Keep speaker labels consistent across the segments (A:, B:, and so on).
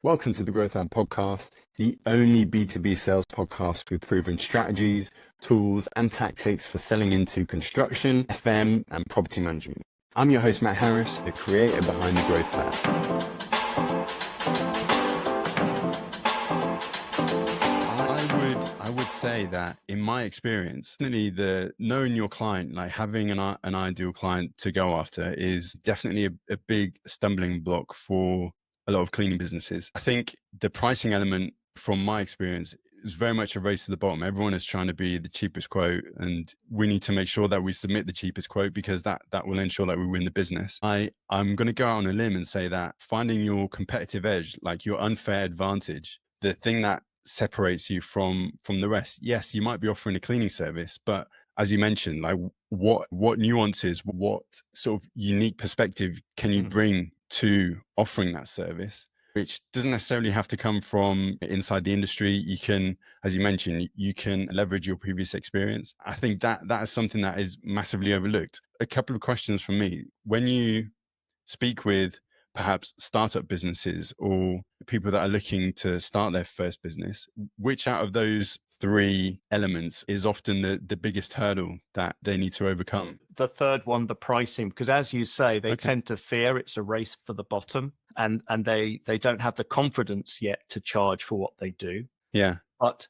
A: Welcome to the Growth Lab podcast, the only B2B sales podcast with proven strategies, tools, and tactics for selling into construction, FM, and property management. I'm your host, Matt Harris, the creator behind the Growth Lab. I would say that in my experience, definitely the knowing your client, like having an ideal client to go after is definitely a big stumbling block for a lot of cleaning businesses. I think the pricing element from my experience is very much a race to the bottom. Everyone is trying to be the cheapest quote, and we need to make sure that we submit the cheapest quote because that will ensure that we win the business. I'm going to go out on a limb and say that finding your competitive edge, like your unfair advantage, the thing that separates you from the rest. Yes, you might be offering a cleaning service, but as you mentioned, like what nuances, what sort of unique perspective can you bring to offering that service, which doesn't necessarily have to come from inside the industry. You can, as you mentioned, you can leverage your previous experience. I think that is something that is massively overlooked. A couple of questions from me. When you speak with perhaps startup businesses or people that are looking to start their first business, which out of those three elements is often the biggest hurdle that they need to overcome?
B: The third one, the pricing, because as you say, they tend to fear it's a race for the bottom, and they don't have the confidence yet to charge for what they do.
A: Yeah.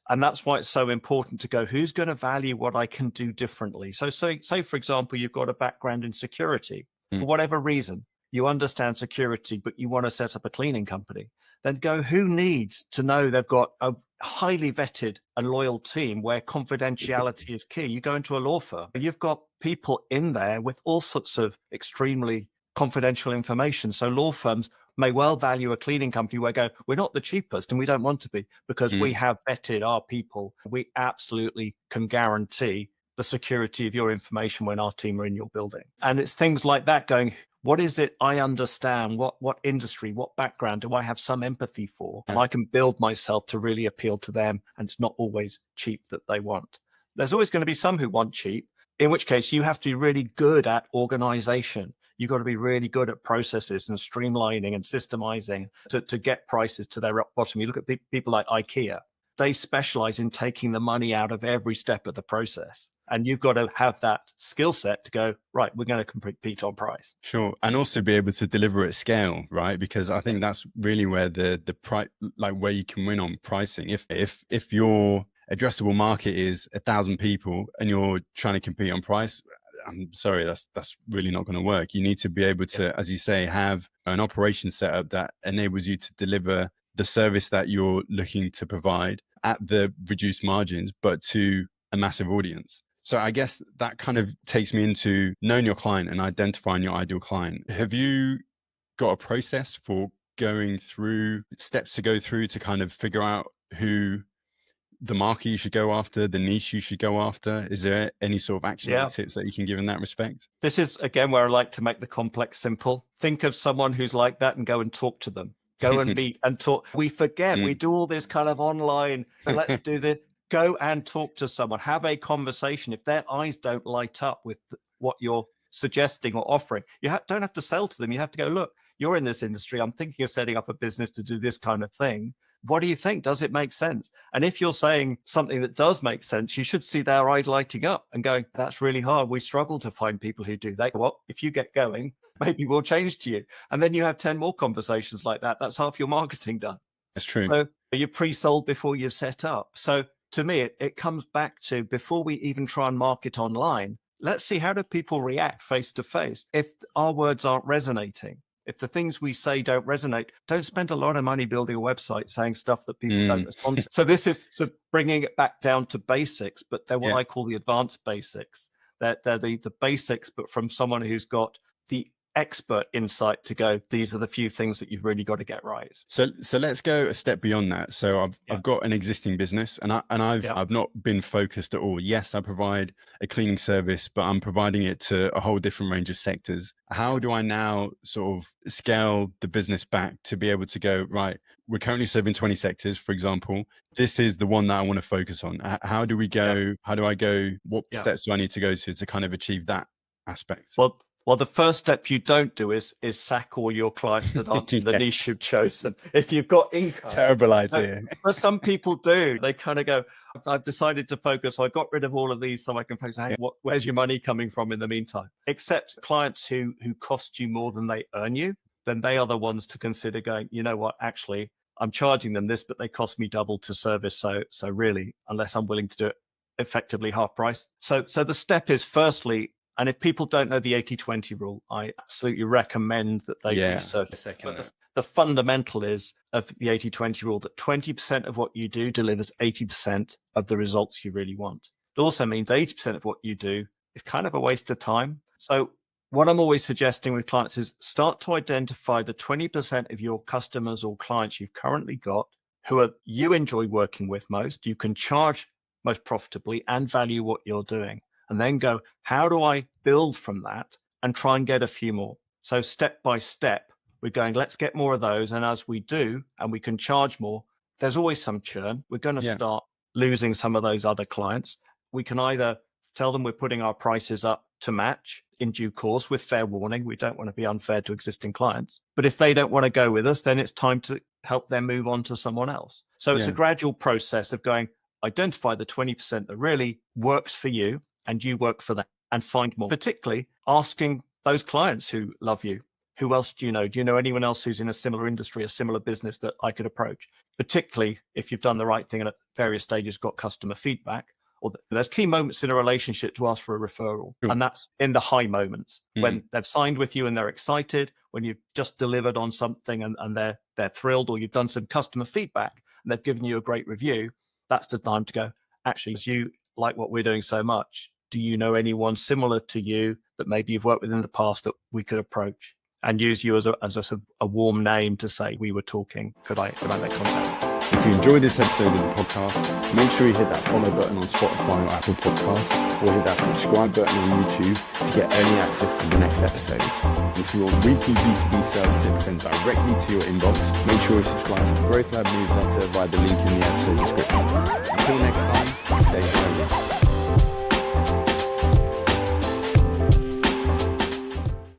B: And that's why it's so important to go, who's going to value what I can do differently? So say, for example, you've got a background in security for whatever reason. You understand security, but you want to set up a cleaning company, then go, who needs to know they've got a highly vetted and loyal team where confidentiality is key? You go into a law firm, you've got people in there with all sorts of extremely confidential information. So law firms may well value a cleaning company where we're not the cheapest and we don't want to be because we have vetted our people. We absolutely can guarantee the security of your information when our team are in your building. And it's things like that going, what is it I understand? What industry, what background do I have some empathy for? And I can build myself to really appeal to them. And it's not always cheap that they want. There's always going to be some who want cheap, in which case you have to be really good at organization. You've got to be really good at processes and streamlining and systemizing to get prices to their bottom. You look at people like IKEA. They specialize in taking the money out of every step of the process. And you've got to have that skill set to go, right, we're going to compete on price.
A: Sure. And also be able to deliver at scale, right? Because I think that's really where the price, like where you can win on pricing. If your addressable market is 1,000 people and you're trying to compete on price, I'm sorry, that's really not going to work. You need to be able to, as you say, have an operation setup that enables you to deliver the service that you're looking to provide at the reduced margins, but to a massive audience. So I guess that kind of takes me into knowing your client and identifying your ideal client. Have you got a process for going through steps to go through to kind of figure out who the market you should go after, the niche you should go after? Is there any sort of action tips that you can give in that respect?
B: This is, again, where I like to make the complex simple. Think of someone who's like that and go and talk to them. Go and meet and talk. We forget. We do all this kind of online. Let's do this. Go and talk to someone. Have a conversation. If their eyes don't light up with what you're suggesting or offering, you don't have to sell to them. You have to go, look, you're in this industry. I'm thinking of setting up a business to do this kind of thing. What do you think? Does it make sense? And if you're saying something that does make sense, you should see their eyes lighting up and going, that's really hard. We struggle to find people who do that. Well, if you get going, maybe we'll change to you. And then you have 10 more conversations like that. That's half your marketing done.
A: That's true.
B: So you're pre-sold before you've set up. So to me, it comes back to, before we even try and market online, let's see, how do people react face to face? If our words aren't resonating, if the things we say don't resonate, don't spend a lot of money building a website saying stuff that people don't respond to. So this is bringing it back down to basics, but they're what I call the advanced basics. They're the basics, but from someone who's got the expert insight to go, these are the few things that you've really got to get right.
A: So let's go a step beyond that. So I've got an existing business and I've not been focused at all. Yes, I provide a cleaning service, but I'm providing it to a whole different range of sectors. How do I now sort of scale the business back to be able to go, right, we're currently serving 20 sectors, for example. This is the one that I want to focus on. How do we go? How do I go? What steps do I need to go to kind of achieve that aspect?
B: Well, Well, the first step you don't do is sack all your clients that aren't in the niche you've chosen. If you've got income.
A: Terrible idea.
B: But some people do. They kind of go, I've decided to focus. So I got rid of all of these so I can focus. Hey, where's your money coming from in the meantime? Except clients who cost you more than they earn you, then they are the ones to consider going, you know what, actually, I'm charging them this, but they cost me double to service. So really, unless I'm willing to do it effectively half price. So the step is firstly, and if people don't know the 80-20 rule, I absolutely recommend that they research. The fundamental is of the 80-20 rule that 20% of what you do delivers 80% of the results you really want. It also means 80% of what you do is kind of a waste of time. So what I'm always suggesting with clients is start to identify the 20% of your customers or clients you've currently got who are you enjoy working with most, you can charge most profitably and value what you're doing. And then go, how do I build from that and try and get a few more? So step by step, we're going, let's get more of those. And as we do, and we can charge more, there's always some churn. We're going to start losing some of those other clients. We can either tell them we're putting our prices up to match in due course with fair warning. We don't want to be unfair to existing clients. But if they don't want to go with us, then it's time to help them move on to someone else. So it's a gradual process of going, identify the 20% that really works for you and you work for them, and find more, particularly asking those clients who love you. Who else do you know? Do you know anyone else who's in a similar industry, a similar business that I could approach? Particularly if you've done the right thing and at various stages got customer feedback, or there's key moments in a relationship to ask for a referral. And that's in the high moments when they've signed with you and they're excited, when you've just delivered on something and they're thrilled, or you've done some customer feedback and they've given you a great review. That's the time to go, actually, as you like what we're doing so much, do you know anyone similar to you that maybe you've worked with in the past that we could approach? And use you as a warm name to say, we were talking, could I make contact?
C: If you enjoyed this episode of the podcast, make sure you hit that follow button on Spotify or Apple Podcasts, or hit that subscribe button on YouTube to get early access to the next episode. If you want weekly B2B sales tips sent directly to your inbox, make sure you subscribe to the Growth Lab newsletter via the link in the episode description. Until next